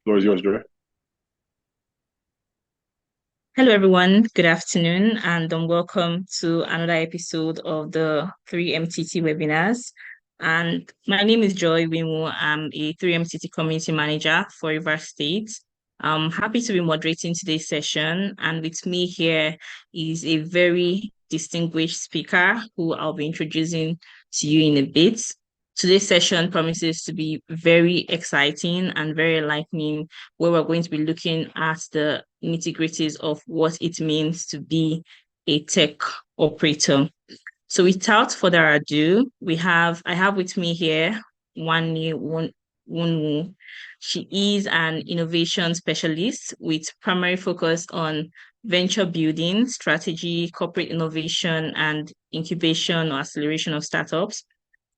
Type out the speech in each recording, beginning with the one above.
Floor is yours, Joy. Hello, everyone. Good afternoon, and welcome to another episode of the 3MTT webinars. And my name is Joy Wimu. I'm a 3MTT community manager for Rivers State. I'm happy to be moderating today's session. And with me here is a very distinguished speaker who I'll be introducing to you in a bit. Today's session promises to be very exciting and very enlightening, where we're going to be looking at the nitty-gritties of what it means to be a tech operator. So without further ado, I have with me here Wunwu. She is an innovation specialist with primary focus on venture building, strategy, corporate innovation, and incubation or acceleration of startups.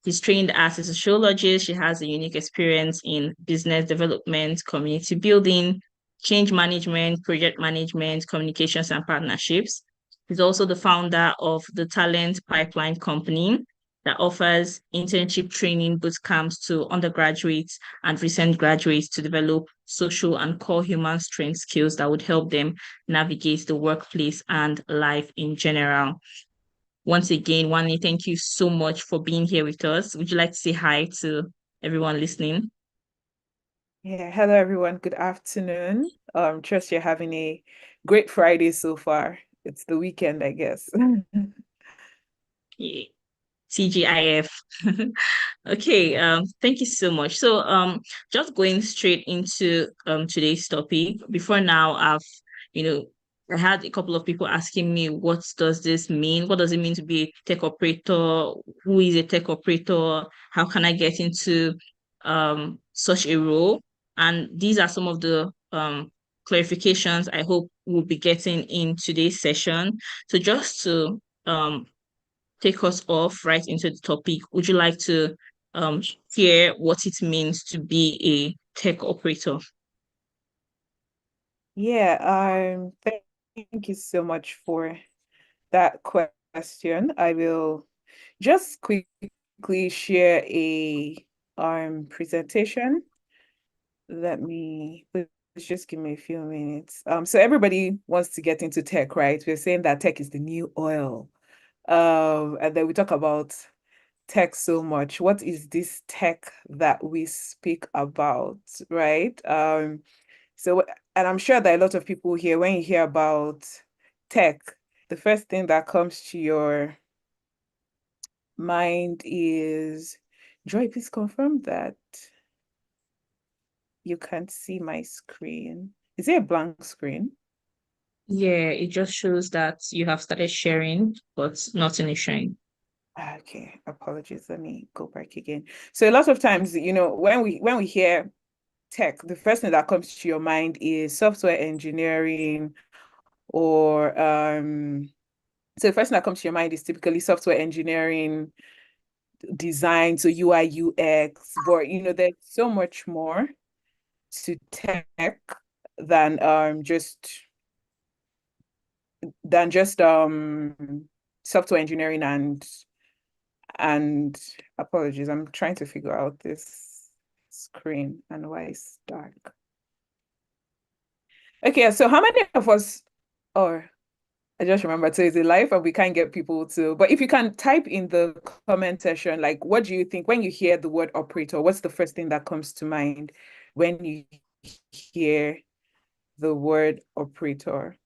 She's trained as a sociologist. She has a unique experience in business development, community building, change management, project management, communications, and partnerships. She's also the founder of the Talent Pipeline Company that offers internship training boot camps to undergraduates and recent graduates to develop social and core human strength skills that would help them navigate the workplace and life in general. Once again, Wani, thank you so much for being here with us. Would you like to say hi to everyone listening? Yeah, hello everyone. Good afternoon. Trust you're having a great Friday so far. It's the weekend, I guess. Yeah. TGIF. Okay, thank you so much. So, just going straight into today's topic. Before now, you know, I had a couple of people asking me, what does this mean? What does it mean to be a tech operator? Who is a tech operator? How can I get into such a role? And these are some of the clarifications I hope we'll be getting in today's session. So just to take us off right into the topic, would you like to um, hear what it means to be a tech operator? Yeah, thank you so much for that question. I will just quickly share a presentation. Let's just give me a few minutes. So everybody wants to get into tech, right? We're saying that tech is the new oil. And then we talk about tech so much. What is this tech that we speak about, right? So, and I'm sure that a lot of people here, when you hear about tech, the first thing that comes to your mind is, Joy, please confirm that you can't see my screen. Is it a blank screen? Yeah, it just shows that you have started sharing, but nothing is showing. Okay, apologies. Let me go back again. So a lot of times, when we hear tech, the first thing that comes to your mind is software engineering or so the first thing that comes to your mind is typically software engineering, design, so UI, UX, but there's so much more to tech than just software engineering and apologies, I'm trying to figure out this screen and why it's dark. Okay, so how many of us, or I just remembered, so it's a live and we can't get people to, but if you can type in the comment section, like, what do you think when you hear the word operator? What's the first thing that comes to mind when you hear the word operator?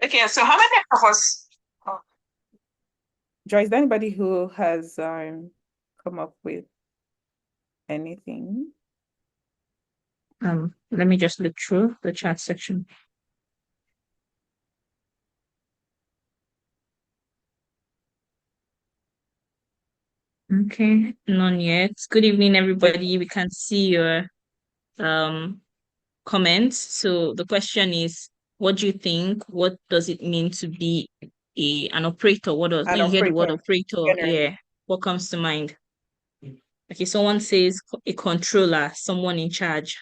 Okay, so how many of us? Oh, Joyce, is there anybody who has come up with anything? Let me just look through the chat section. Okay, none yet. Good evening, everybody. We can see your um comments. So the question is, what do you think? What does it mean to be an operator? An When you hear the word operator, operator, generally. yeah, what comes to mind? Okay, someone says a controller, someone in charge.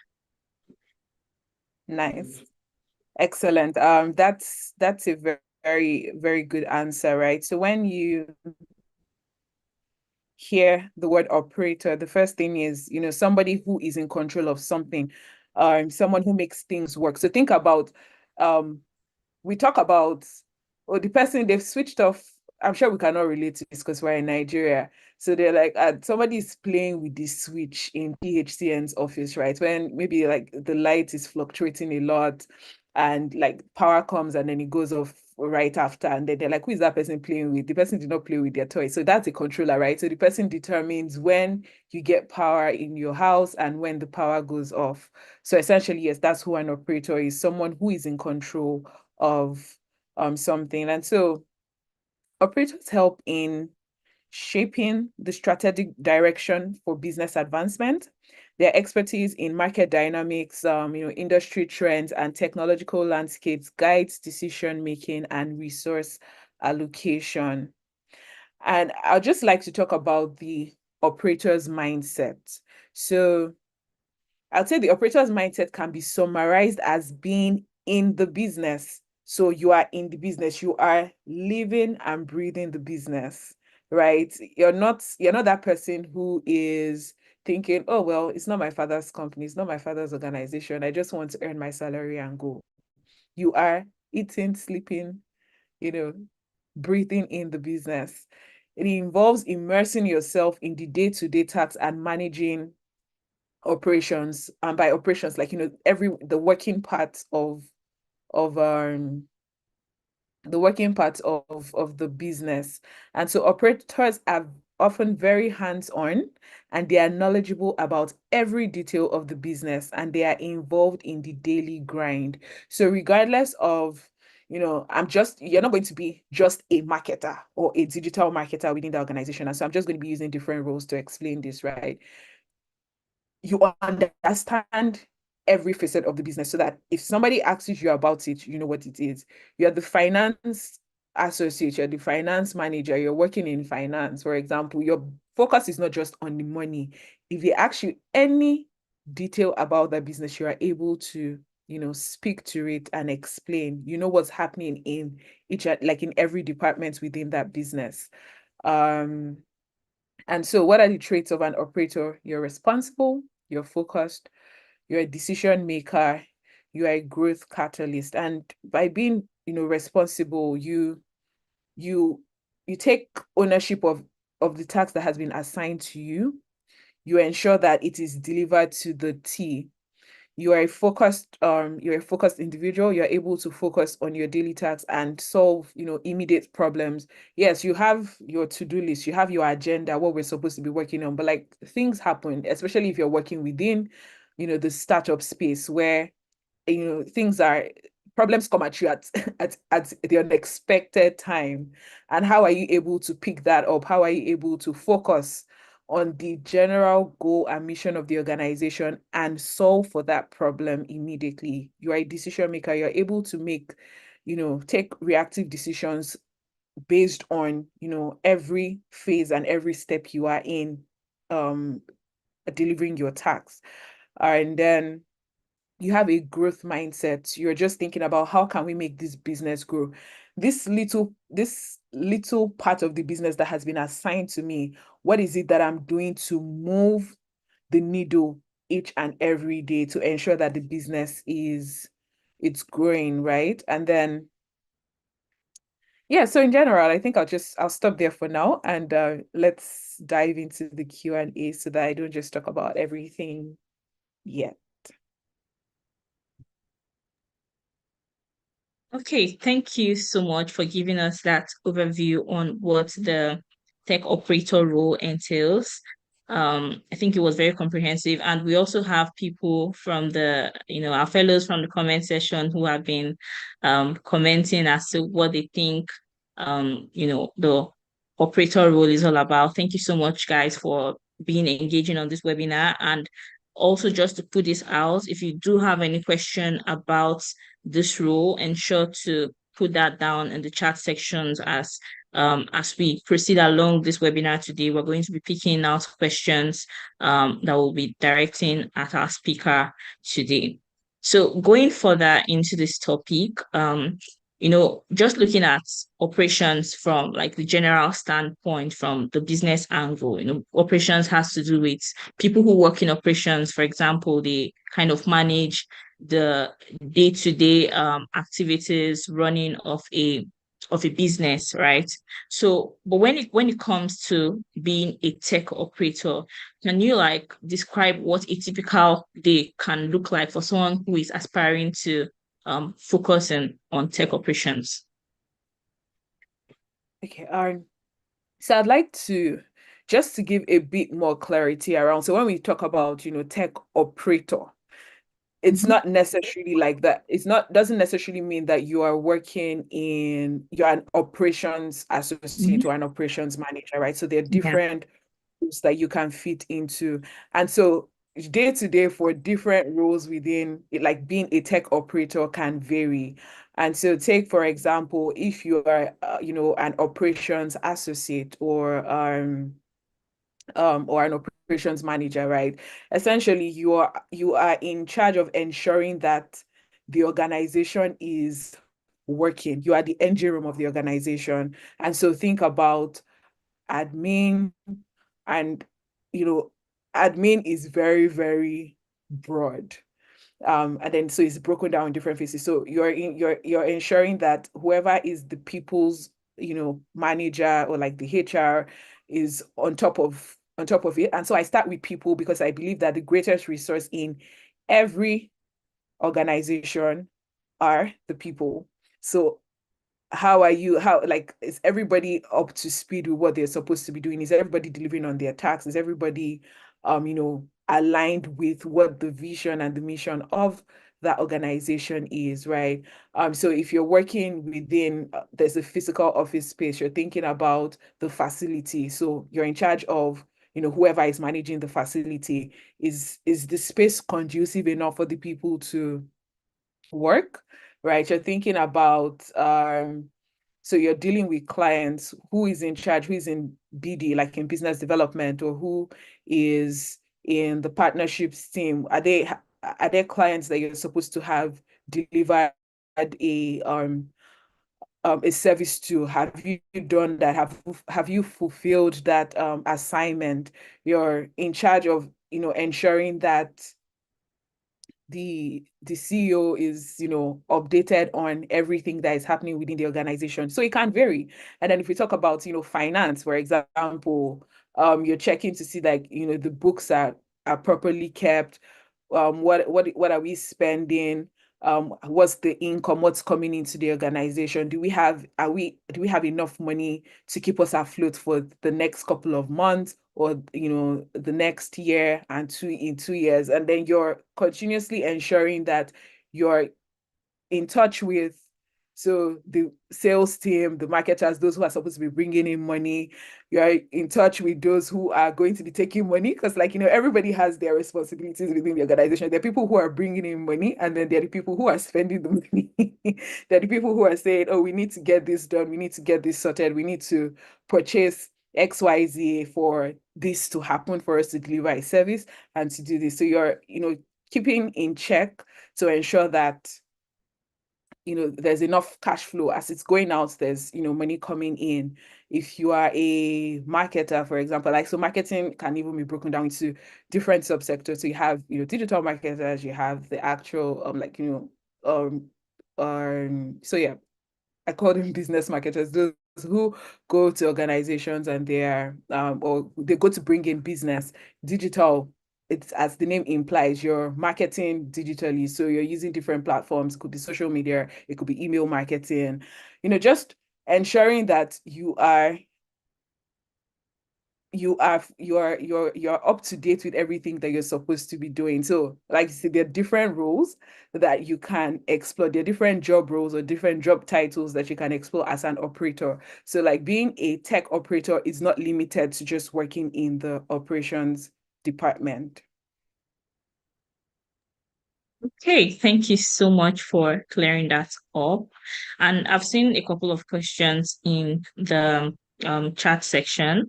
Nice. Excellent. That's a very, very, very good answer, right? So when you hear the word operator, the first thing is, somebody who is in control of something, someone who makes things work. So think about, um, we talk about, oh, the person they've switched off. I'm sure we cannot relate to this because we're in Nigeria. So they're like, somebody is playing with the switch in PHCN's office, right? When maybe like the light is fluctuating a lot and like power comes and then it goes off right after. And then they're like, who is that person playing with? The person did not play with their toy. So that's a controller, right? So the person determines when you get power in your house and when the power goes off. So essentially, yes, that's who an operator is, someone who is in control of something. And so operators help in shaping the strategic direction for business advancement. Their expertise in market dynamics, industry trends and technological landscapes guides decision making and resource allocation. And I'd just like to talk about the operator's mindset. So I'd say the operator's mindset can be summarized as being in the business. So you are in the business, you are living and breathing the business, right? You're not that person who is thinking, oh, well, it's not my father's company, it's not my father's organization. I just want to earn my salary and go. You are eating, sleeping, you know, breathing in the business. It involves immersing yourself in the day-to-day tasks and managing operations, and by operations, like every the working parts of the working parts of the business. And so operators are often very hands-on, and they are knowledgeable about every detail of the business, and they are involved in the daily grind. So regardless of, you're not going to be just a marketer or a digital marketer within the organization. And so I'm just going to be using different roles to explain this, right? You understand every facet of the business so that if somebody asks you about it, you know what it is. You're the finance associate, you're the finance manager, you're working in finance, for example. Your focus is not just on the money. If they ask you any detail about the business, you are able to, speak to it and explain, what's happening in like in every department within that business. Um, and so, what are the traits of an operator? You're responsible, you're focused, you're a decision maker, you are a growth catalyst. And by being, responsible, you you take ownership of the task that has been assigned to you. You ensure that it is delivered to the T. You're a focused individual. You're able to focus on your daily tasks and solve, immediate problems. Yes, you have your to-do list, you have your agenda, what we're supposed to be working on, but like things happen, especially if you're working within, the startup space where things are problems come at you at the unexpected time. And how are you able to pick that up? How are you able to focus on the general goal and mission of the organization and solve for that problem immediately? You are a decision maker. You're able to take reactive decisions based on, every phase and every step you are in um delivering your tasks. And then you have a growth mindset. You're just thinking about how can we make this business grow? This little part of the business that has been assigned to me, what is it that I'm doing to move the needle each and every day to ensure that the business it's growing, right? And then yeah, so in general, I think I'll stop there for now, and let's dive into the Q&A so that I don't just talk about everything yet. Okay, thank you so much for giving us that overview on what the tech operator role entails. I think it was very comprehensive, and we also have people from our fellows from the comment section who have been commenting as to what they think the operator role is all about. Thank you so much, guys, for being engaging on this webinar. And also, just to put this out, if you do have any question about this role, ensure to put that down in the chat sections as we proceed along this webinar today. We're going to be picking out questions that will be directing at our speaker today. So going further into this topic, just looking at operations from like the general standpoint from the business angle, operations has to do with people who work in operations. For example, they kind of manage the day-to-day activities running of a business, right? So, but when it comes to being a tech operator, can you like describe what a typical day can look like for someone who is aspiring to focusing on tech operations? Okay. So I'd like to just to give a bit more clarity around. So when we talk about, tech operator, it's Mhm. not necessarily like that. It's not doesn't necessarily mean that you're an operations associate Mhm. or an operations manager, right? So there are Yeah. different roles that you can fit into. And so day to day for different roles within it, like being a tech operator can vary. And so take, for example, if you are, an operations associate or an operations manager, right? Essentially, you are in charge of ensuring that the organization is working. You are the engine room of the organization. And so think about admin and you know, admin is very, very broad. And then so it's broken down in different phases. So you're ensuring that whoever is the people's, manager or like the HR is on top of it. And so I start with people because I believe that the greatest resource in every organization are the people. So how like is everybody up to speed with what they're supposed to be doing? Is everybody delivering on their tasks? Is everybody aligned with what the vision and the mission of that organization is, right? So if you're working within there's a physical office space, you're thinking about the facility. So you're in charge of whoever is managing the facility. Is the space conducive enough for the people to work, right? You're thinking about so you're dealing with clients, who is in charge, who is in BD, like in business development, or who is in the partnerships team. Are there clients that you're supposed to have delivered a service to? Have you done that? Have you fulfilled that assignment? You're in charge of ensuring that the CEO is, updated on everything that is happening within the organization. So it can vary. And then if we talk about, finance, for example, you're checking to see like, the books are properly kept. What are we spending? What's the income? What's coming into the organization? Do we have enough money to keep us afloat for the next couple of months or the next year and in 2 years? And then you're continuously ensuring that you're in touch with the sales team, the marketers, those who are supposed to be bringing in money. You're in touch with those who are going to be taking money because, like, everybody has their responsibilities within the organization. There are people who are bringing in money, and then there are the people who are spending the money. There are the people who are saying, oh, we need to get this done, we need to get this sorted, we need to purchase XYZ for this to happen, for us to deliver a service and to do this. So you're, keeping in check to ensure that there's enough cash flow as it's going out, there's money coming in. If you are a marketer, for example, like, so marketing can even be broken down into different subsectors. So you have digital marketers, you have the actual so yeah, I call them business marketers, those who go to organizations and or they go to bring in business. Digital, it's as the name implies, you're marketing digitally. So you're using different platforms. It could be social media, it could be email marketing, just ensuring that you're up to date with everything that you're supposed to be doing. So, like you said, there are different roles that you can explore. There are different job roles or different job titles that you can explore as an operator. So, like, being a tech operator is not limited to just working in the operations department. Okay, thank you so much for clearing that up. And I've seen a couple of questions in the chat section.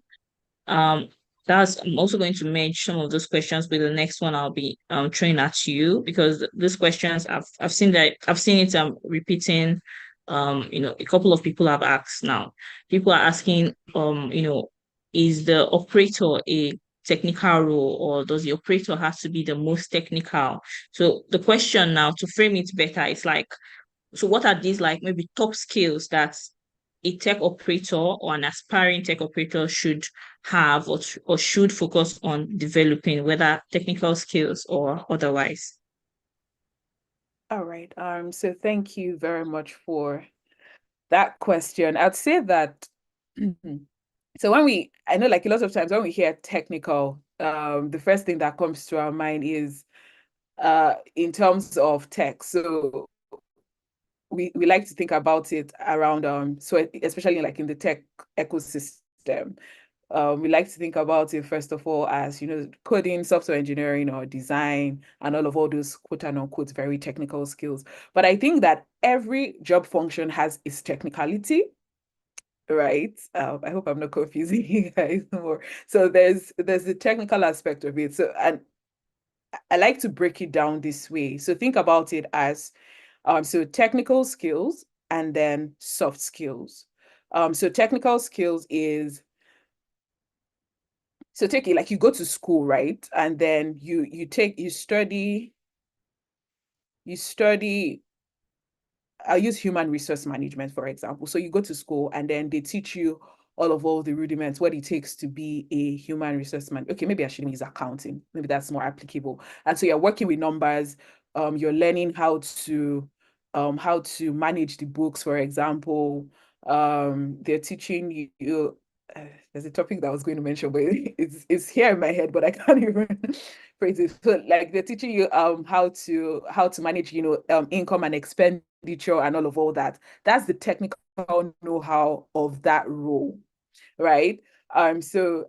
Um, I'm also going to merge some of those questions with the next one I'll be throwing at you because these questions I've seen it repeating a couple of people have asked now. People are asking, is the operator a technical role, or does the operator have to be the most technical? So the question now, to frame it better, is like, so what are these like maybe top skills that a tech operator or an aspiring tech operator should have, or should focus on developing, whether technical skills or otherwise? All right. So thank you very much for that question. I'd say that so I know like a lot of times when we hear technical, the first thing that comes to our mind is in terms of tech. So we like to think about it around so especially like in the tech ecosystem. We like to think about it first of all as coding, software engineering, or design, and all those quote and unquote very technical skills. But I think that every job function has its technicality, right? I hope I'm not confusing you guys more. So there's the technical aspect of it. So, and I like to break it down this way. So think about it as so technical skills and then soft skills. So technical skills is, so take it like you go to school, right? And then you study. I'll use human resource management, for example. So you go to school and then they teach you all the rudiments, what it takes to be a human resource man. Okay, maybe I shouldn't use accounting. Maybe that's more applicable. And so you're working with numbers. You're learning how to manage the books, for example. They're teaching you. There's a topic that I was going to mention, but it's here in my head, but I can't even phrase it. So like they're teaching you how to manage income and expenditure and all that. That's the technical know-how of that role, right? So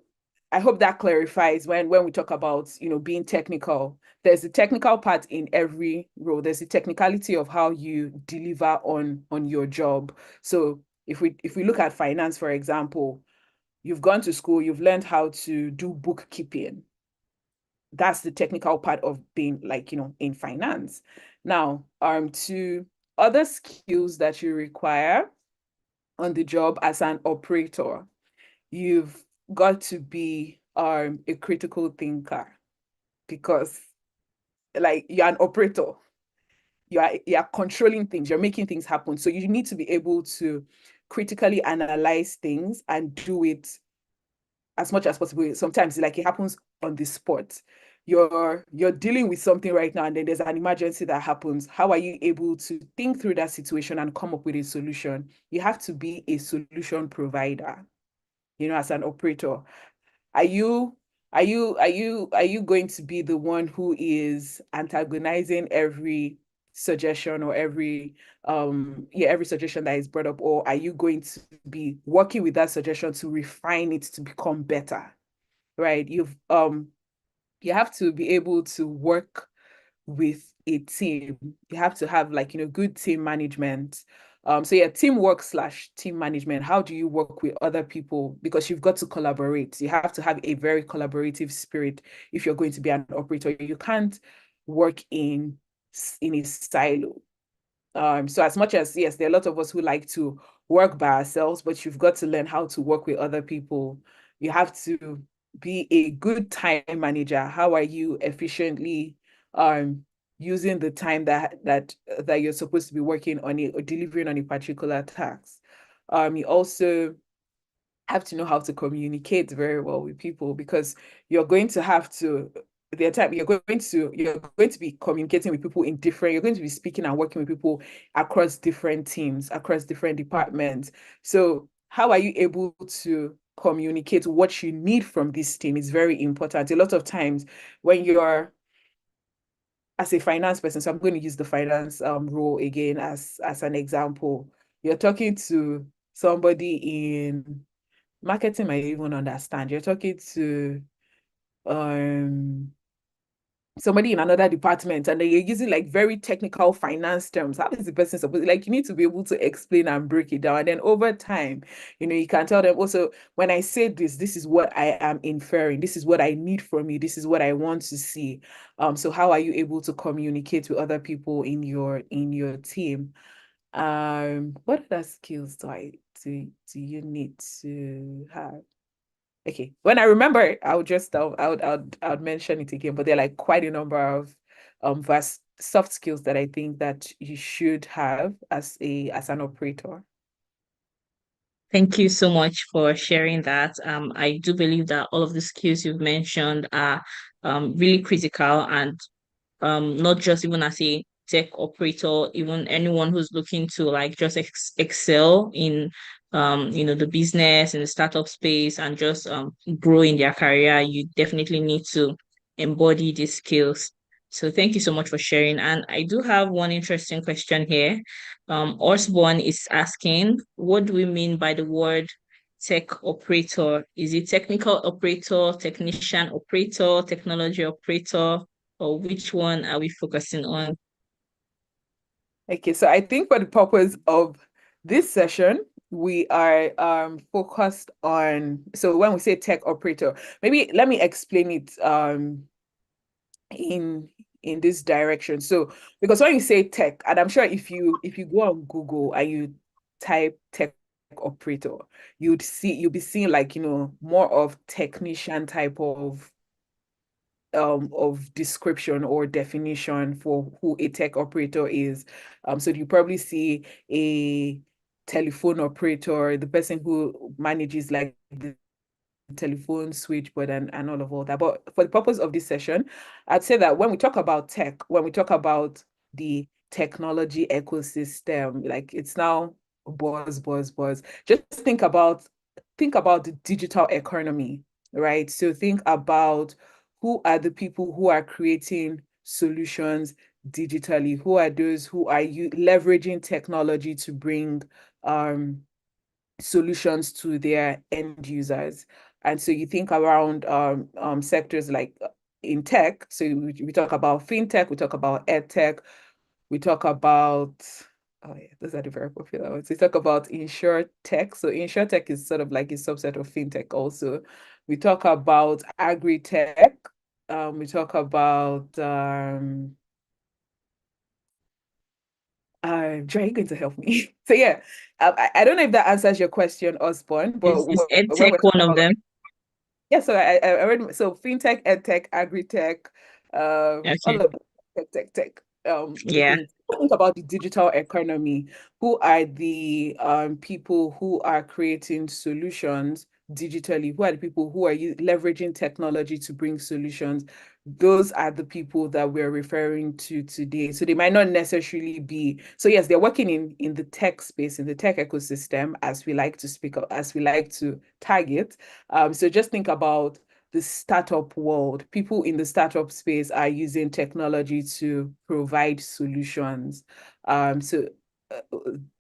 I hope that clarifies when we talk about being technical. There's the technical part in every role. There's the technicality of how you deliver on your job. So if we look at finance, for example, you've gone to school, you've learned how to do bookkeeping. That's the technical part of being like, in finance. Now, to other skills that you require on the job as an operator, you've got to be a critical thinker, because like you're an operator, you're controlling things, you're making things happen. So you need to be able to critically analyze things and do it as much as possible. Sometimes like it happens on the spot. You're dealing with something right now and then there's an emergency that happens. How are you able to think through that situation and come up with a solution? You have to be a solution provider, as an operator. Are you going to be the one who is antagonizing every suggestion or every suggestion that is brought up, or are you going to be working with that suggestion to refine it to become better, right? You have to be able to work with a team. You have to have like good team management. So yeah, teamwork slash team management. How do you work with other people? Because you've got to collaborate. You have to have a very collaborative spirit if you're going to be an operator. You can't work in a silo. So as much as, yes, there are a lot of us who like to work by ourselves, but you've got to learn how to work with other people. You have to be a good time manager. How are you efficiently um using the time that you're supposed to be working on it or delivering on a particular task? You also have to know how to communicate very well with people, because you're going to have to you're going to be communicating with people you're going to be speaking and working with people across different teams, across different departments. So how are you able to communicate what you need from this team is very important. A lot of times when you're as a finance person, so I'm going to use the finance role again as an example. You're talking to somebody in marketing might even understand. You're talking to um somebody in another department and then you're using like very technical finance terms. How is the person supposed, like, you need to be able to explain and break it down. And then over time, you can tell them also, when I say this is what I am inferring, this is what I need from you, this is what I want to see. So how are you able to communicate with other people in your team? What other skills do you need to have? Okay, when I remember, I would mention it again. But there are like quite a number of vast soft skills that I think that you should have as an operator. Thank you so much for sharing that. I do believe that all of the skills you've mentioned are really critical, and not just even as a tech operator, even anyone who's looking to like just excel in the business in the startup space and just grow in their career, you definitely need to embody these skills. So thank you so much for sharing. And I do have one interesting question here. Osborne is asking, what do we mean by the word tech operator? Is it technical operator, technician operator, technology operator? Or which one are we focusing on? Okay, so I think for the purpose of this session, we are focused on, so when we say tech operator, maybe let me explain it in this direction. So because when you say tech, and I'm sure if you go on Google and you type tech operator, you'll be seeing like, more of technician type of description or definition for who a tech operator is. So you probably see a telephone operator, the person who manages like the telephone switchboard and all that. But for the purpose of this session, I'd say that when we talk about tech, when we talk about the technology ecosystem, like it's now buzz. Just think about the digital economy, right? So think about who are the people who are creating solutions digitally, who are those who are leveraging technology to bring solutions to their end users. And so you think around sectors like in tech. So we talk about fintech, we talk about edtech, we talk about, oh yeah, those are the very popular ones. We talk about insure tech. So insure tech is sort of like a subset of fintech also. We talk about agri-tech. We talk about Joy, are you going to help me? So yeah, I don't know if that answers your question, Osborne, but Is when EdTech we're one talking of about, them? yeah, so I read, so fintech, edtech, agri-tech, all Okay. of tech, the Yeah. things. Think about the digital economy. Who are the people who are creating solutions digitally? Who are the people who are leveraging technology to bring solutions? Those are the people that we're referring to today. So they might not necessarily be, so yes, they're working in the tech space, in the tech ecosystem, as we like to speak of, as we like to target. So just think about the startup world. People in the startup space are using technology to provide solutions. So uh,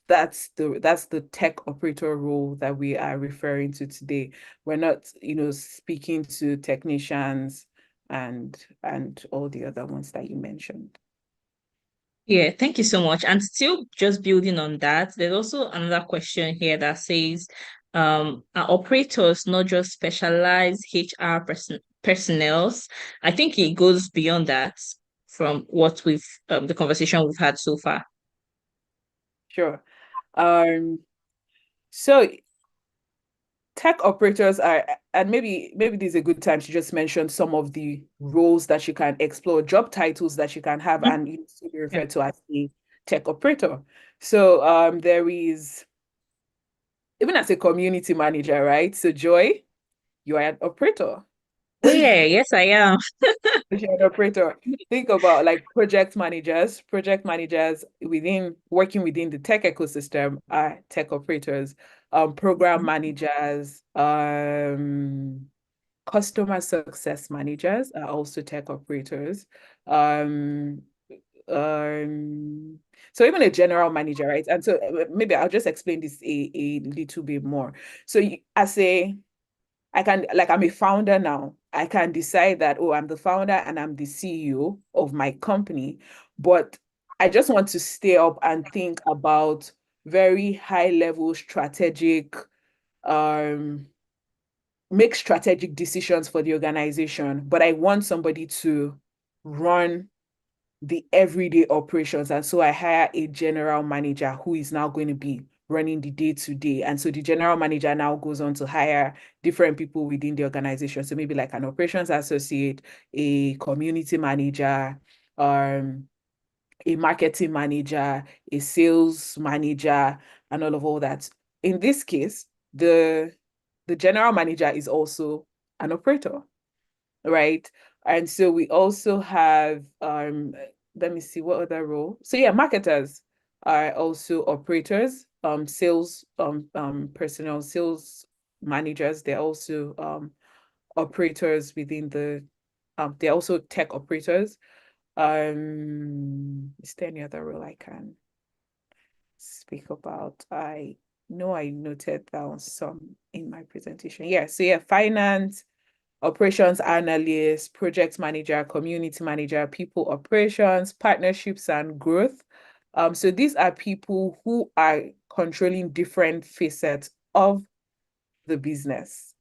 that's the tech operator role that we are referring to today. We're not, speaking to technicians and all the other ones that you mentioned. Yeah, thank you so much. And still just building on that, there's also another question here that says, are operators not just specialized HR personnels? I think it goes beyond that from what the conversation we've had so far. Sure. Um, so tech operators are, and maybe this is a good time to just mention some of the roles that you can explore, job titles that you can have, and you still be Yeah. referred to as a tech operator. So there is, even as a community manager, right? So Joy, you are an operator. Oh yeah, yes, I am. You're an operator. Think about like project managers within working within the tech ecosystem are tech operators, program managers, customer success managers are also tech operators. Um, um, so even a general manager, right? And so maybe I'll just explain this a little bit more. So I can, like, I'm a founder now. I can decide that, oh, I'm the founder and I'm the CEO of my company, but I just want to stay up and think about very high level strategic, um, make strategic decisions for the organization, but I want somebody to run the everyday operations. And so I hire a general manager who is now going to be running the day-to-day. And so the general manager now goes on to hire different people within the organization. So maybe like an operations associate, a community manager, a marketing manager, a sales manager, and all that. In this case, the general manager is also an operator, right? And so we also have let me see what other role. So yeah, marketers are also operators, sales personnel, sales managers, they're also operators within the they're also tech operators. Is there any other role I can speak about? I know I noted down some in my presentation. Yeah, so yeah, finance, operations analyst, project manager, community manager, people operations, partnerships and growth. So these are people who are controlling different facets of the business.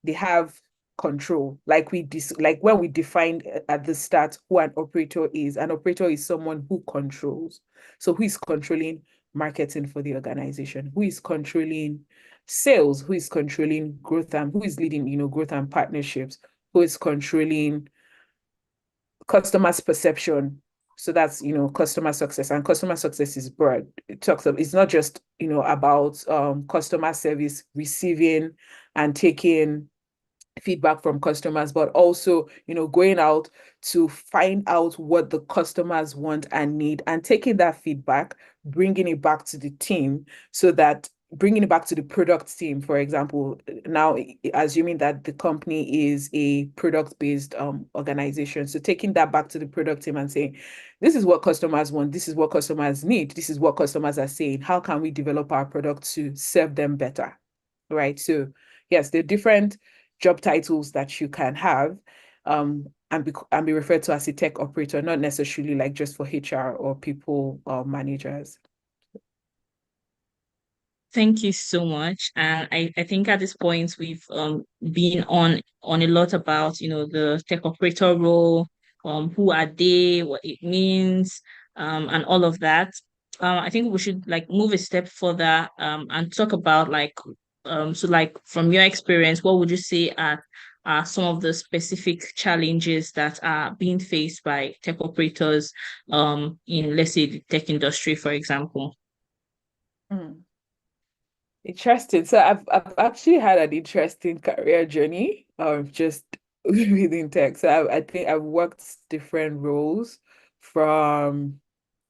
They have control. Like when we defined at the start who an operator is. An operator is someone who controls. So who is controlling marketing for the organization? Who is controlling sales? Who is controlling growth and who is leading, growth and partnerships? Who is controlling customers' perception? So that's, customer success, and customer success is broad. It's not just, about customer service, receiving and taking feedback from customers, but also, going out to find out what the customers want and need and taking that feedback, bringing it back to the team so that bringing it back to the product team, for example, now assuming that the company is a product-based organization. So taking that back to the product team and saying, this is what customers want, this is what customers need, this is what customers are saying. How can we develop our product to serve them better? Right. So yes, there are different job titles that you can have and be referred to as a tech operator, not necessarily like just for HR or people or managers. Thank you so much. And I think at this point we've been on a lot about, the tech operator role, who are they, what it means, and all of that. I think we should like move a step further and talk about so like from your experience, what would you say are some of the specific challenges that are being faced by tech operators in, let's say, the tech industry, for example? Mm. Interesting. So I've actually had an interesting career journey of just within tech. So I think I've worked different roles from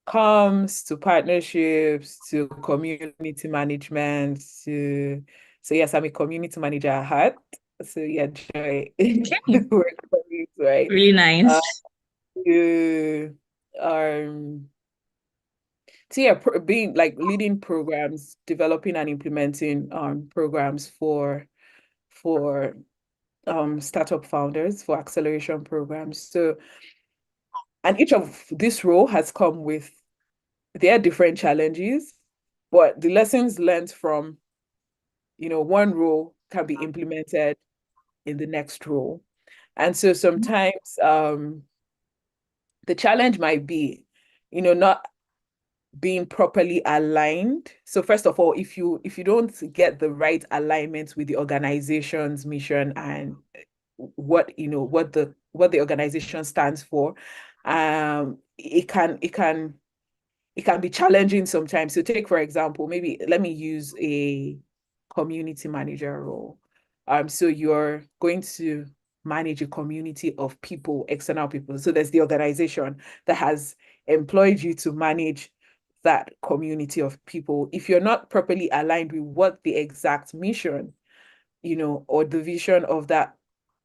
comms to partnerships to community management to so yes, I'm a community manager at heart. So yeah, joy Okay, work colleagues, right? really Uh, nice. to, um so yeah, being like leading programs, developing and implementing programs for startup founders for acceleration programs. So and each of this role has come with their different challenges, but the lessons learned from one role can be implemented in the next role. And so sometimes the challenge might be, not being properly aligned. So first of all, if you don't get the right alignment with the organization's mission and what the organization stands for, it can be challenging sometimes. So take, for example, maybe let me use a community manager role. So you're going to manage a community of people, external people. So there's the organization that has employed you to manage that community of people. If you're not properly aligned with what the exact mission, or the vision of that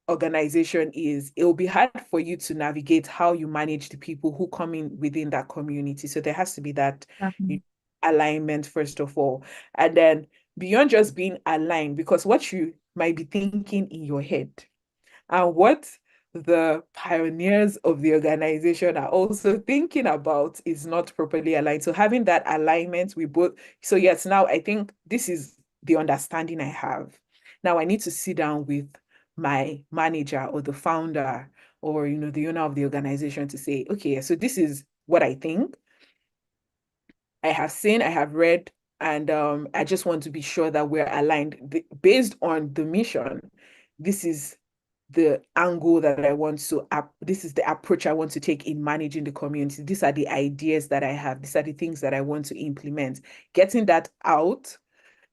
organization is, it will be hard for you to navigate how you manage the people who come in within that community. So there has to be that Mhm. alignment, first of all. And then beyond just being aligned, because what you might be thinking in your head and what the pioneers of the organization are also thinking about is not properly aligned. So having that alignment with both. So yes, now I think this is the understanding I have. Now I need to sit down with my manager or the founder or the owner of the organization to say, okay, so this is what I think. I have seen, I have read, and I just want to be sure that we're aligned based on the mission. This is the angle that I want to this is the approach I want to take in managing the community. These are the ideas that I have. These are the things that I want to implement. Getting that out,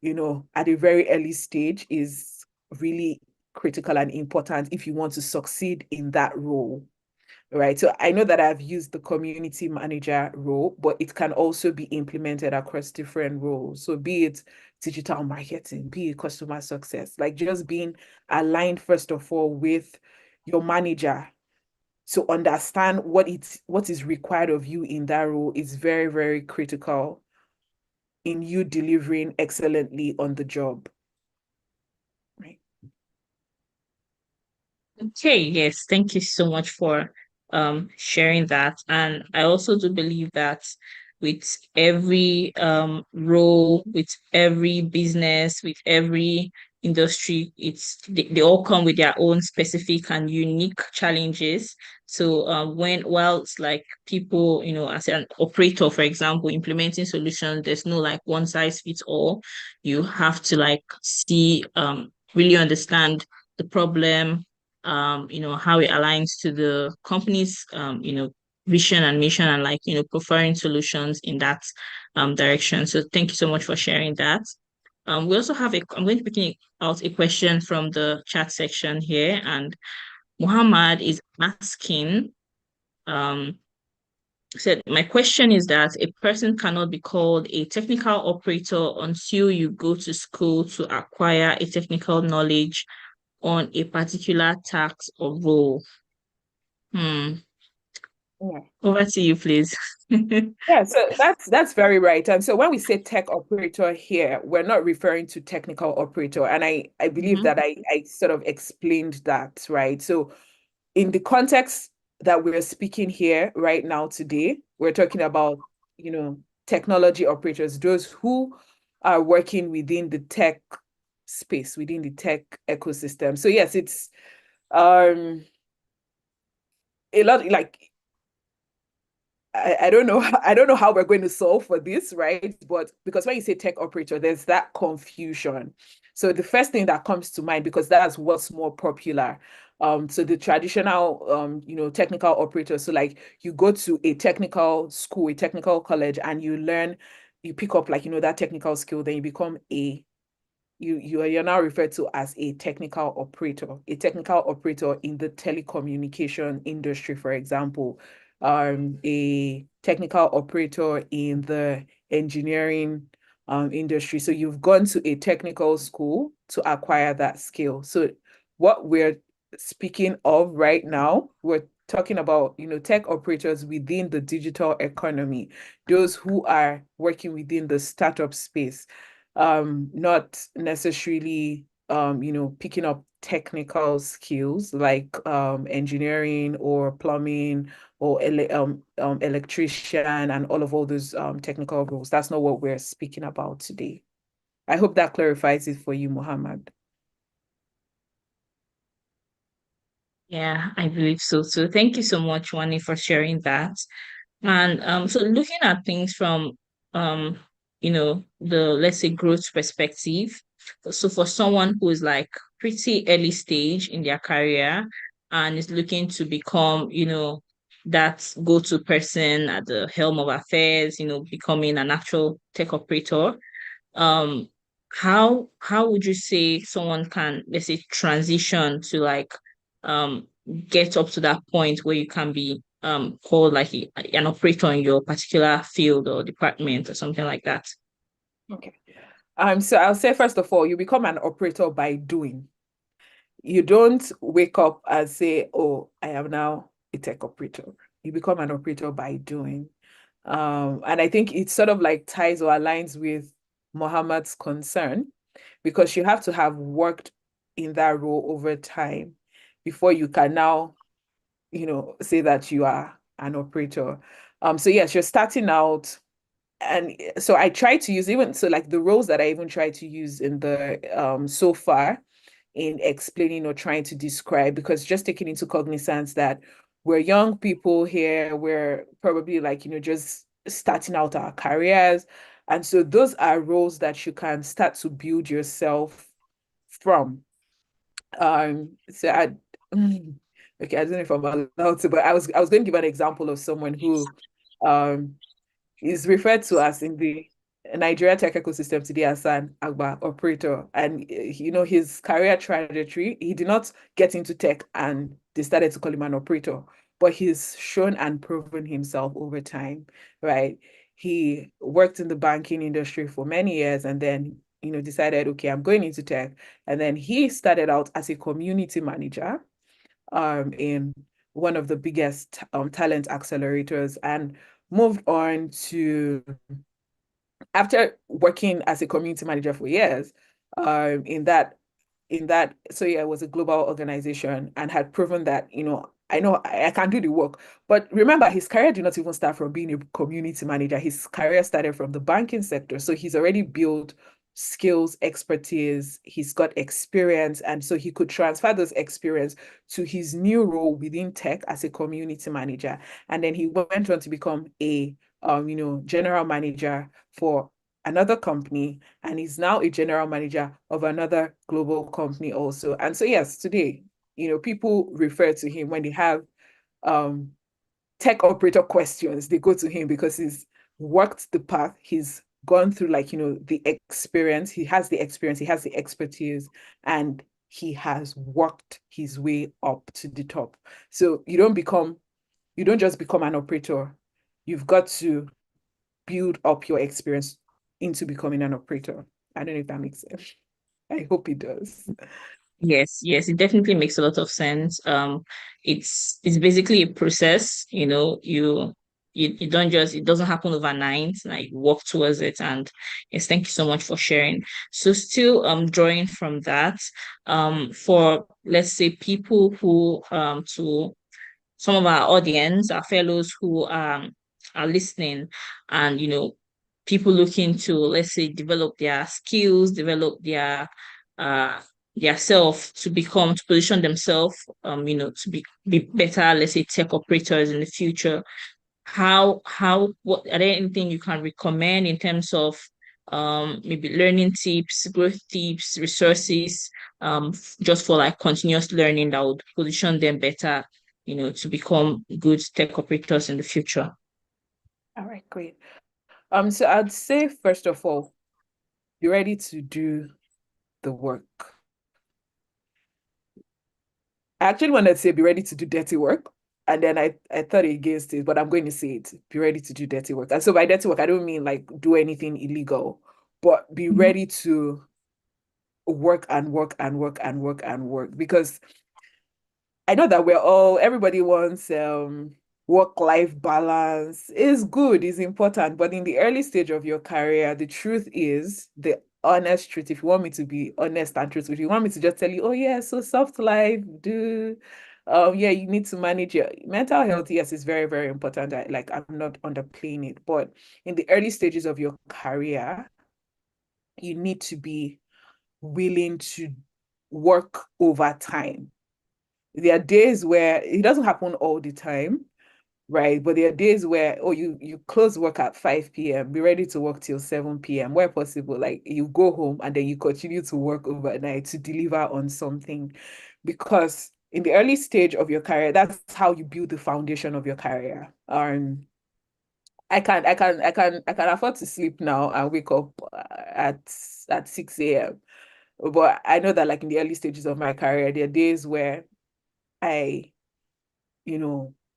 at a very early stage is really critical and important if you want to succeed in that role. Right. So I know that I've used the community manager role, but it can also be implemented across different roles. So be it digital marketing, be it customer success, like just being aligned, first of all, with your manager to understand what is required of you in that role is very, very critical in you delivering excellently on the job. Right. Okay, yes, thank you so much for sharing that. And I also do believe that with every role, with every business, with every industry, they all come with their own specific and unique challenges. So while it's like people, as an operator, for example, implementing solutions, there's no like one size fits all. You have to like see really understand the problem, how it aligns to the company's, vision and mission, and like, preferring solutions in that direction. So thank you so much for sharing that. We also have I'm going to be picking out a question from the chat section here, and Muhammad is asking, um, said, my question is that a person cannot be called a technical operator until you go to school to acquire a technical knowledge on a particular task or role. Yeah. Over to you, please. Yeah, so that's very right. And so when we say tech operator here, we're not referring to technical operator. And I believe Mhm. that I sort of explained that, right? So in the context that we're speaking here right now today, we're talking about, technology operators, those who are working within the tech space, within the tech ecosystem. So yes, it's um a lot like I don't know I don't know how we're going to solve for this, right? But because when you say tech operator, there's that confusion. So the first thing that comes to mind, because that's what's more popular. So the traditional technical operator. So like you go to a technical school, a technical college, and you pick up like that technical skill, then you become you're now referred to as a technical operator in the telecommunication industry, for example, a technical operator in the engineering industry. So you've gone to a technical school to acquire that skill. So what we're speaking of right now, we're talking about, tech operators within the digital economy, those who are working within the startup space, not necessarily picking up technical skills like engineering or plumbing or electrician and all those technical roles. That's not what we're speaking about today. I hope that clarifies it for you, Muhammad. Yeah, I believe so. So thank you so much, Wani, for sharing that. And so looking at things from the, let's say, growth perspective. So for someone who is like pretty early stage in their career and is looking to become, that go-to person at the helm of affairs, becoming an actual tech operator, um how would you say someone can, let's say, transition to like um get up to that point where you can be called like an operator in your particular field or department or something like that? Okay. So I'll say first of all, you become an operator by doing. You don't wake up and say, "Oh, I am now a tech operator." You become an operator by doing. And I think it sort of like ties or aligns with Mohammed's concern because you have to have worked in that role over time before you can now, say that you are an operator. So yes, you're starting out. And so I try to use even so like the roles that I even try to use in the so far in explaining or trying to describe, because just taking into cognizance that we're young people here, we're probably like, just starting out our careers. And so those are roles that you can start to build yourself from. So okay, I don't know if I'm allowed to, but I was going to give an example of someone who um is referred to as in the Nigeria tech ecosystem today as an Agba operator. And his career trajectory, he did not get into tech and they started to call him an operator, but he's shown and proven himself over time, right? He worked in the banking industry for many years and then, decided, okay, I'm going into tech. And then he started out as a community manager in one of the biggest talent accelerators and moved on to, after working as a community manager for years, so yeah, it was a global organization and had proven that, I know I can do the work. But remember, his career did not even start from being a community manager. His career started from the banking sector. So he's already built skills, expertise, he's got experience. And so he could transfer those experience to his new role within tech as a community manager. And then he went on to become a general manager for another company, and he's now a general manager of another global company also. And so yes, today, people refer to him when they have um tech operator questions, they go to him because he's worked the path, he's gone through the experience, he has the experience, he has the expertise, and he has worked his way up to the top. So you don't just become an operator, you've got to build up your experience into becoming an operator. I don't know if that makes sense. I hope it does. Yes, yes, it definitely makes a lot of sense. It's basically a process, you don't just, it doesn't happen overnight, like work towards it. And yes, thank you so much for sharing. So still drawing from that, for let's say people who to some of our audience, our fellows who are listening, and people looking to, let's say, develop their skills, develop uh their self to become, to position themselves, to be better, let's say, tech operators in the future. What are there anything you can recommend in terms of maybe learning tips, growth tips, resources, just for like continuous learning that would position them better, to become good tech operators in the future? All right, great. So I'd say first of all, be ready to do the work. I actually wanted to say be ready to do dirty work. And then I thought against it, but I'm going to say it. Be ready to do dirty work. And so by dirty work, I don't mean like do anything illegal, but be Mhm. ready to work and work and work and work and work. Because I know that everybody wants work-life balance. Is good, is important, but in the early stage of your career, the truth is the honest truth. If you want me to be honest and truthful, if you want me to just tell you, oh yeah, so soft life, yeah, you need to manage your mental health. Yes, it's very, very important. I'm not underplaying it, but in the early stages of your career, you need to be willing to work overtime. There are days where it doesn't happen all the time, right? But there are days where, oh, you close work at 5 p.m., be ready to work till 7 p.m. where possible. Like you go home and then you continue to work overnight to deliver on something. Because in the early stage of your career, that's how you build the foundation of your career. I can afford to sleep now and wake up at 6 a.m. But I know that like in the early stages of my career, there are days where I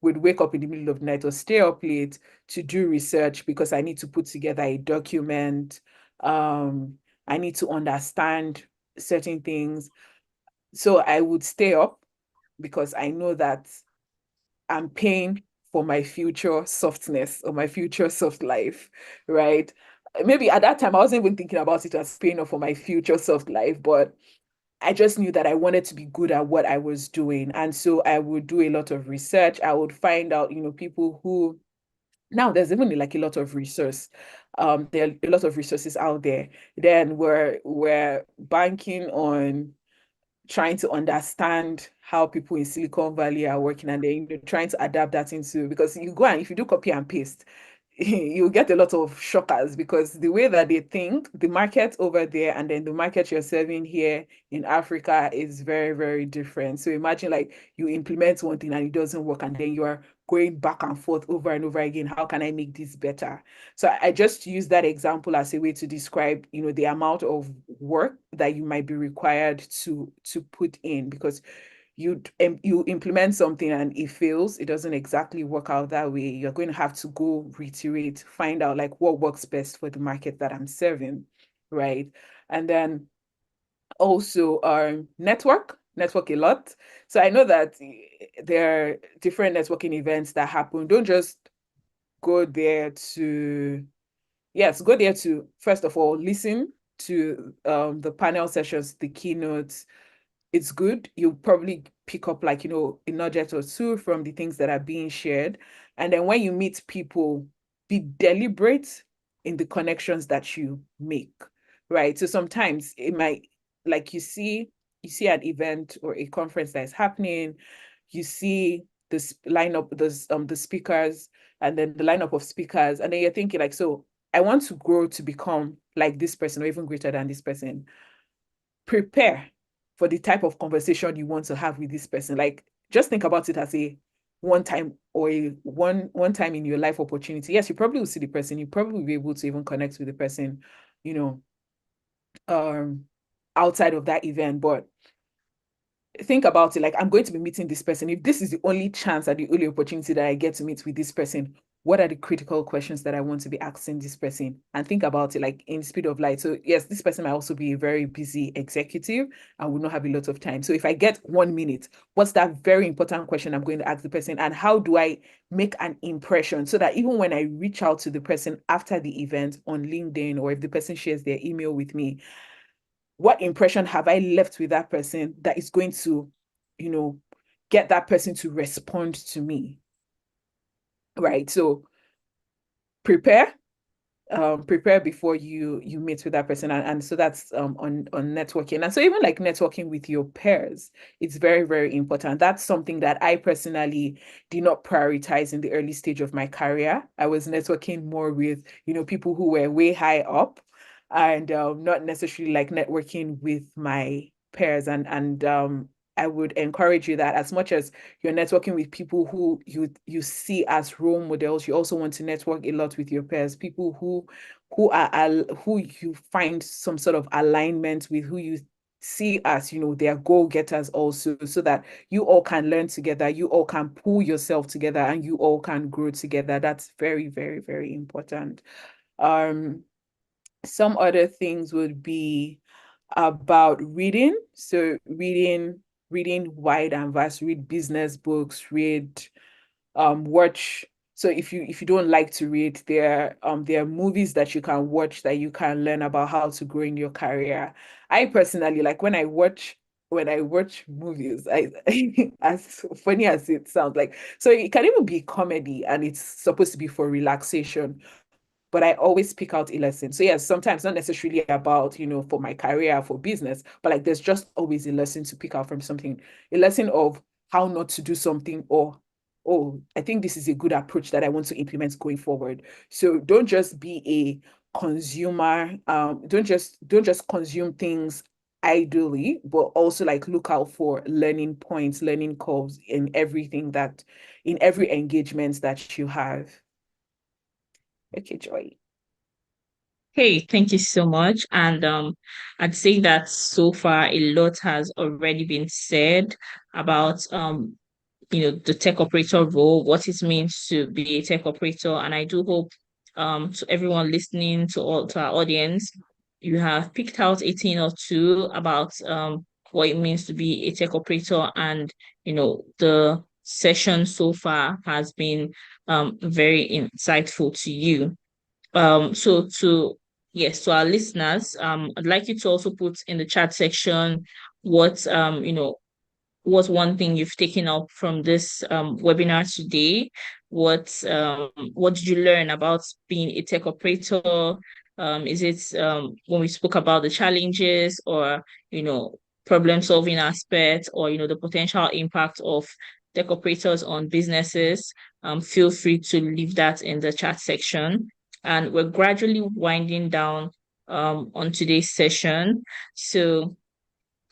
would wake up in the middle of the night or stay up late to do research because I need to put together a document. I need to understand certain things. So I would stay up because I know that I'm paying for my future softness or my future soft life, right? Maybe at that time I wasn't even thinking about it as paying off for my future soft life, but I just knew that I wanted to be good at what I was doing. And so I would do a lot of research. I would find out, people who now there's even like a lot of resource. There are a lot of resources out there. Then we're banking on trying to understand how people in Silicon Valley are working, and then trying to adapt that into, because you go and if you do copy and paste, you get a lot of shockers, because the way that they think, the market over there and then the market you're serving here in Africa is very, very different. So imagine like you implement one thing and it doesn't work, and then you are going back and forth over and over again. How can I make this better? So I just use that example as a way to describe, the amount of work that you might be required to put in, because you implement something and it fails, it doesn't exactly work out that way. You're going to have to go reiterate, find out like what works best for the market that I'm serving, right? And then also network a lot. So I know that there are different networking events that happen. Don't just go there to yes, go there to first of all listen to the panel sessions, the keynotes. It's good. You'll probably pick up like, a nugget or two from the things that are being shared. And then when you meet people, be deliberate in the connections that you make, right? So sometimes it might, like you see an event or a conference that is happening, you see this lineup, the speakers, and then the lineup of speakers, and then you're thinking like, so I want to grow to become like this person or even greater than this person. Prepare for the type of conversation you want to have with this person. Like, just think about it as a one time or a one time in your life opportunity. Yes, you probably will see the person, you probably will be able to even connect with the person, you know, um, outside of that event. But think about it like, I'm going to be meeting this person. If this is the only chance and the only opportunity that I get to meet with this person, what are the critical questions that I want to be asking this person? And think about it like in speed of light. So yes, this person might also be a very busy executive and will not have a lot of time. So if I get 1 minute, what's that very important question I'm going to ask the person? And how do I make an impression so that even when I reach out to the person after the event on LinkedIn, or if the person shares their email with me, what impression have I left with that person that is going to, you know, get that person to respond to me, right? So prepare, prepare before you meet with that person, and so that's on networking. And so even like networking with your peers, it's very, very important. That's something that I personally did not prioritize in the early stage of my career. I was networking more with people who were way high up, and not necessarily like networking with my peers. And I would encourage you that as much as you're networking with people who you see as role models, you also want to network a lot with your peers, people who you find some sort of alignment with, who you see as their goal-getters also, so that you all can learn together, you all can pull yourself together, and you all can grow together. That's very, very, very important. Some other things would be about reading. So reading wide and vast, read business books, read watch. So if you don't like to read, there are movies that you can watch that you can learn about how to grow in your career. I personally like when I watch movies, I as funny as it sounds, like, so it can even be comedy and it's supposed to be for relaxation, but I always pick out a lesson. So yes, sometimes not necessarily about, for my career, for business, but like there's just always a lesson to pick out from something, a lesson of how not to do something, or, oh, I think this is a good approach that I want to implement going forward. So don't just be a consumer, don't just consume things idly, but also like look out for learning points, learning curves in every engagement that you have. Okay, Joy. Hey, thank you so much. And I'd say that so far a lot has already been said about the tech operator role, what it means to be a tech operator. And I do hope to everyone listening, to our audience, you have picked out a thing or two about what it means to be a tech operator. And the session so far has been very insightful to you. So yes, to our listeners, I'd like you to also put in the chat section what what's one thing you've taken up from this webinar today? What did you learn about being a tech operator? Is it when we spoke about the challenges, or problem solving aspect, or the potential impact of tech operators on businesses, feel free to leave that in the chat section. And we're gradually winding down on today's session. So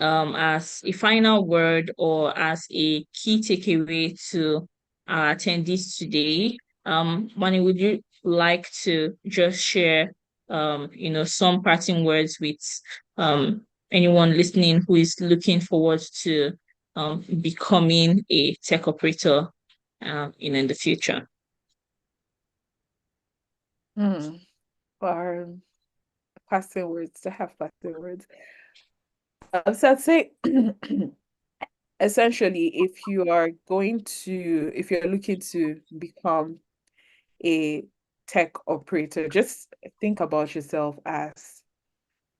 as a final word or as a key takeaway to our attendees today, Mani, would you like to just share, some parting words with anyone listening who is looking forward to becoming a tech operator, in the future? Or passing words, to have passing words. So I'd say essentially, if you're looking to become a tech operator, just think about yourself as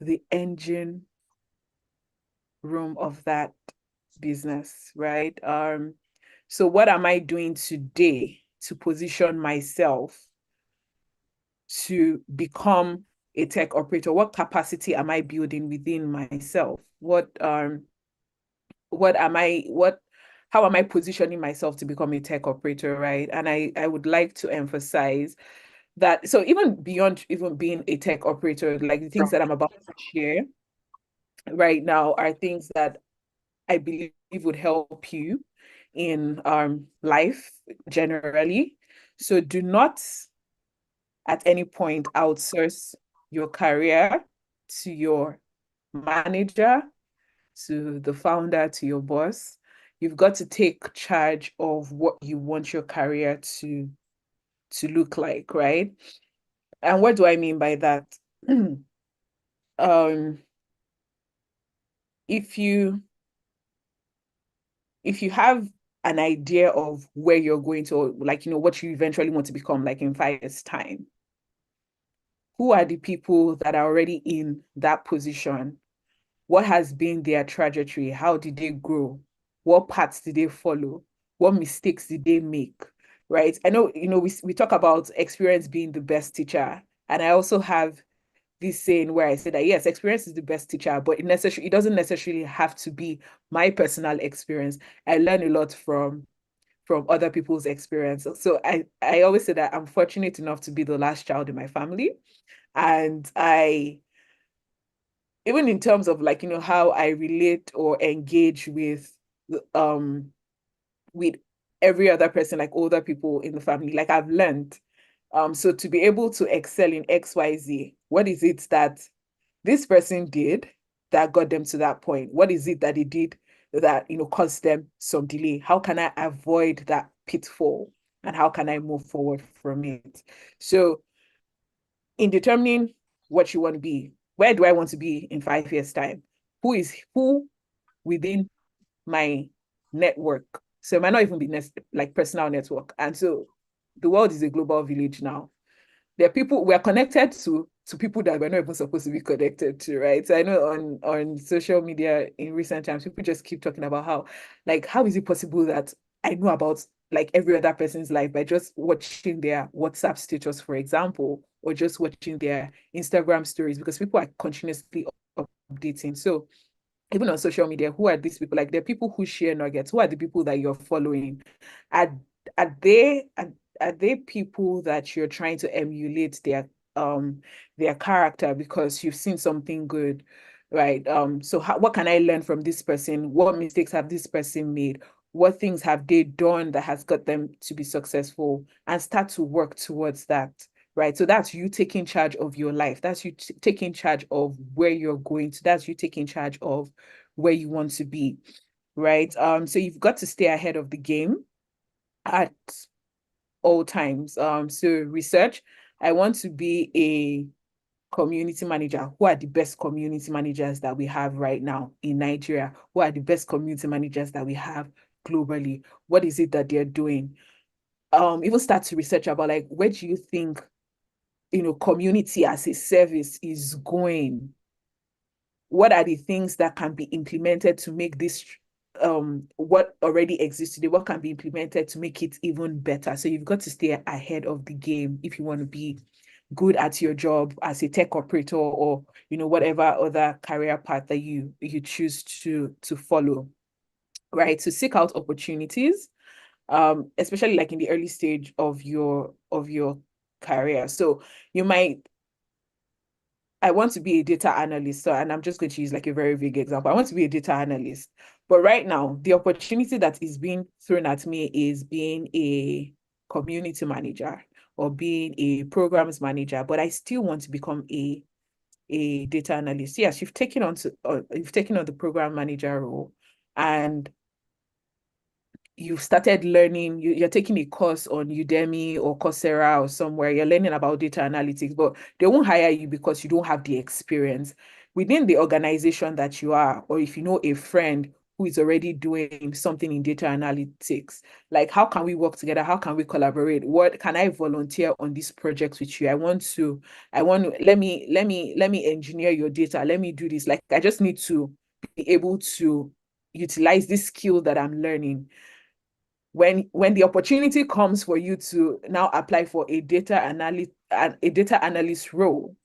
the engine room of that business, right? So what am I doing today to position myself to become a tech operator? What capacity am I building within myself? How am I positioning myself to become a tech operator, right? And I would like to emphasize that, so even beyond even being a tech operator, like the things that I'm about to share right now are things that I believe would help you in life generally. So do not at any point outsource your career to your manager, to the founder, to your boss. You've got to take charge of what you want your career to look like, right? And what do I mean by that? um, if you have an idea of where you're going to, like, what you eventually want to become, like in 5 years' time, who are the people that are already in that position? What has been their trajectory? How did they grow? What paths did they follow? What mistakes did they make? Right? I know, we talk about experience being the best teacher. And I also have this saying where I say that, yes, experience is the best teacher, but it doesn't necessarily have to be my personal experience. I learn a lot from other people's experience. So I always say that I'm fortunate enough to be the last child in my family. And even in terms of, like, how I relate or engage um with every other person, like older people in the family, like I've learned. So to be able to excel in XYZ, what is it that this person did that got them to that point? What is it that they did that, caused them some delay? How can I avoid that pitfall? And how can I move forward from it? So in determining what you want to be, where do I want to be in 5 years' time? Who within my network? So it might not even be like personal network. And so the world is a global village now. There are people we are connected to people that we're not even supposed to be connected to, right? So I know on social media in recent times, people just keep talking about how is it possible that I know about like every other person's life by just watching their WhatsApp status, for example, or just watching their Instagram stories, because people are continuously updating. So even on social media, who are these people? Like, they're people who share nuggets. Who are the people that you're following? Are are they are, are they people that you're trying to emulate their character because you've seen something good, right? So what can I learn from this person? What mistakes have this person made? What things have they done that has got them to be successful? And start to work towards that, right? So that's you taking charge of your life. That's you taking charge of where you're going to. That's you taking charge of where you want to be, right? So you've got to stay ahead of the game at all times. So research, I want to be a community manager. Who are the best community managers that we have right now in Nigeria? Who are the best community managers that we have globally? What is it that they're doing? Even start to research about, like, where do you think, community as a service is going? What are the things that can be implemented to make this what already exists today, what can be implemented to make it even better? So you've got to stay ahead of the game if you want to be good at your job as a tech operator, or whatever other career path that you choose to follow, right? To seek out opportunities, especially like in the early stage of your career. So you might I want to be a data analyst. So, and I'm just going to use like a very vague example. I want to be a data analyst. But right now, the opportunity that is being thrown at me is being a community manager or being a programs manager. But I still want to become a data analyst. Yes, you've taken on the program manager role, and you've started learning, you're taking a course on Udemy or Coursera or somewhere, you're learning about data analytics, but they won't hire you because you don't have the experience within the organization that you are, or if you know a friend who is already doing something in data analytics, like how can we work together? How can we collaborate? What can I volunteer on this project with you? Let me engineer your data. Let me do this. Like I just need to be able to utilize this skill that I'm learning. When the opportunity comes for you to now apply for a data analyst role,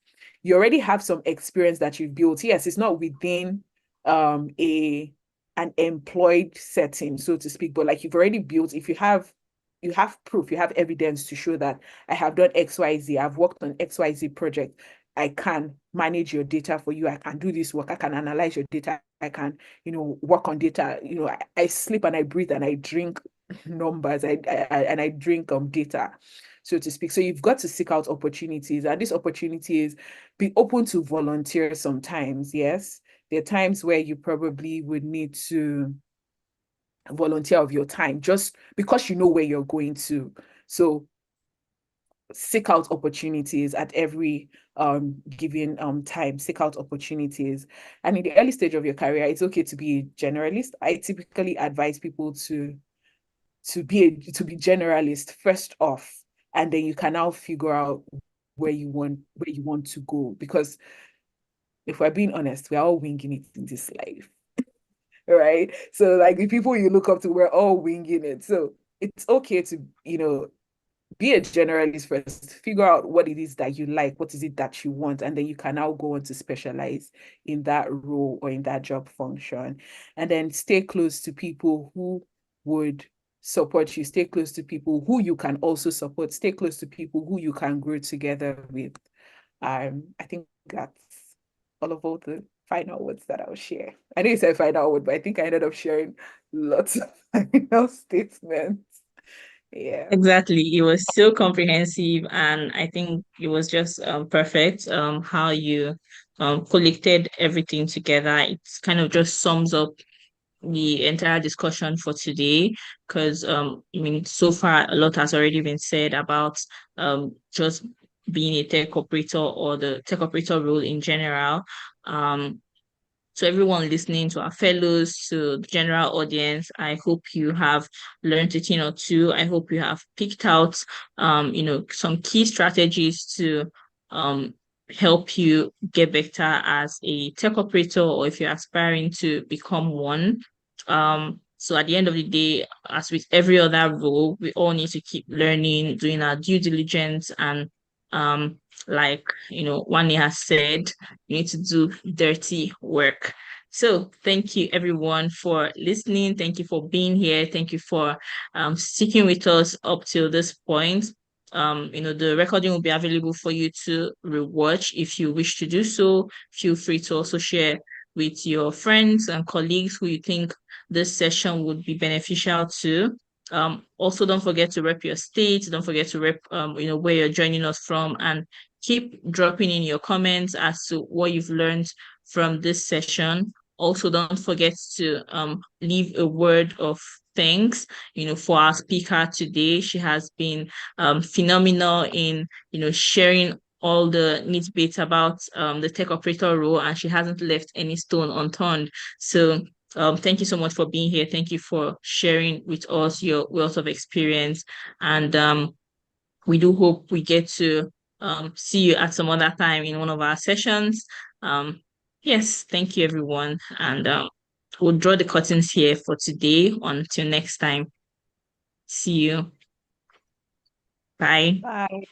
you already have some experience that you've built. Yes, it's not within a an employed setting, so to speak, but like you've already built. If you have proof, you have evidence to show that I have done XYZ, I've worked on XYZ project, I can manage your data for you, I can do this work, I can analyze your data, I can, work on data. I sleep and I breathe and I drink numbers, and I drink data, so to speak. So you've got to seek out opportunities, and these opportunities, be open to volunteer sometimes. Yes, there are times where you probably would need to volunteer of your time just because you know where you're going to. So seek out opportunities at every given time. Seek out opportunities. And in the early stage of your career, it's okay to be a generalist. I typically advise people to be generalist first off, and then you can now figure out where you want to go, because if we're being honest, we're all winging it in this life, right? So like the people you look up to, we're all winging it. So it's okay to be a generalist first, figure out what it is that you like, what is it that you want, and then you can now go on to specialize in that role or in that job function. And then stay close to people who would support you, stay close to people who you can also support, stay close to people who you can grow together with. I think that's all the final words that I'll share. I know you said final word, but I think I ended up sharing lots of final statements. Yeah. Exactly. It was so comprehensive, and I think it was just perfect how you collected everything together. It kind of just sums up the entire discussion for today, because I mean, so far a lot has already been said about just being a tech operator or the tech operator role in general. Um to everyone listening, to our fellows, to the general audience, I hope you have learned a thing or two. I hope you have picked out, some key strategies to um, help you get better as a tech operator, or if you're aspiring to become one. So at the end of the day, as with every other role, we all need to keep learning, doing our due diligence, and um, like Wani has said, you need to do dirty work. So thank you everyone for listening. Thank you for being here. Thank you for sticking with us up till this point. The recording will be available for you to rewatch if you wish to do so. Feel free to also share with your friends and colleagues who you think this session would be beneficial to. Also, don't forget to rep your state. Don't forget to rep, where you're joining us from, and keep dropping in your comments as to what you've learned from this session. Also, don't forget to leave a word of thanks, for our speaker today. She has been phenomenal in, sharing all the bits about the tech operator role, and she hasn't left any stone unturned. So thank you so much for being here. Thank you for sharing with us your wealth of experience. And we do hope we get to see you at some other time in one of our sessions. Um, yes, thank you, everyone. And we'll draw the curtains here for today. Until next time, see you. Bye. Bye.